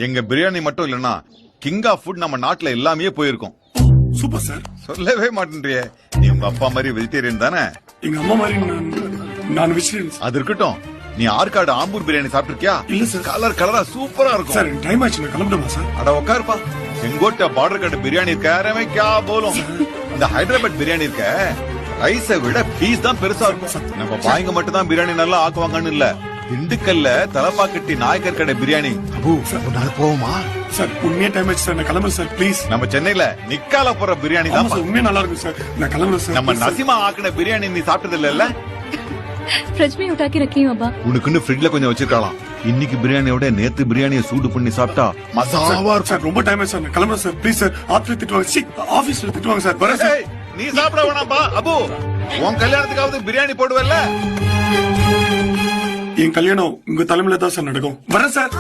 எங்க பிரியாணி மட்டும் இல்லன்னா கிங் ஆஃப் ஃபுட் நம்ம நாட்டுல எல்லாமே போயிருக்கும். Super sir. சொல்லவே மாட்டேன்றியே, நீ உங்க அப்பா மாதிரி வெஜிடேரியன் தானே? எங்க அம்மா மாதிரி நான் வெஜிடேரியன். அது இருக்கட்டும், நீ ஆற்காடு ஆம்பூர் பிரியாணி சாப்பிட்டிருக்கியா? இல்ல சார். கலர் கலரா சூப்பரா இருக்கும் சார். டைம் ஆச்சு, நான் கிளம்பிடுமா சார்? அட உட்காருப்பா. செங்கோட்டை பார்டர் கட்ட பிரியாணி இருக்க கே போலும். இந்த ஹைதராபாத் பிரியாணி இருக்க ரைஸை விட பீஸ் தான் பெருசா இருக்கும். நம்ம பாய்ங்க மட்டும் தான் பிரியாணி நல்லா ஆக்குவாங்கன்னு இல்ல, திண்டுக்கல்ல தலப்பாக்கட்டி நாயக்கர் கடை பிரியாணி போவோமா சார்? உண்மையா டைம் ஆச்சு சார், நான் கிளம்புறேன் சார் ப்ளீஸ். நம்ம சென்னையில நிக்கால போற பிரியாணி தான் உண்மையா நல்லா இருக்கும் சார், நான் கிளம்புறேன் சார். நம்ம நசிமா ஆக்கின பிரியாணி நீ சாப்பிட்டது இல்ல? फ्रिज में उठा के रखी हूँ अब्बा. உனக்குன்னு ஃப்ரிட்ஜ்ல கொஞ்சம் வச்சிருக்கலாம். இன்னைக்கு பிரியாணியோட நேத்து பிரியாணியை சூடு பண்ணி சாப்பிட்டா மசாவா சார். ரொம்ப டைம் ஆச்சு சார், நான் கிளம்புறேன் சார் ப்ளீஸ் சார். ஆபீஸ்ல திட்டுவாங்க, ஆபீஸ்ல திட்டுவாங்க சார். வரேன் சார். நீ சாப்பிட வேணாம்பா அபு, உன் கல்யாணத்துக்காவது பிரியாணி போடுவல்ல? என் கல்யாணம் உங்க தலைமையில தான் சார் நடக்கும். வரேன் சார்.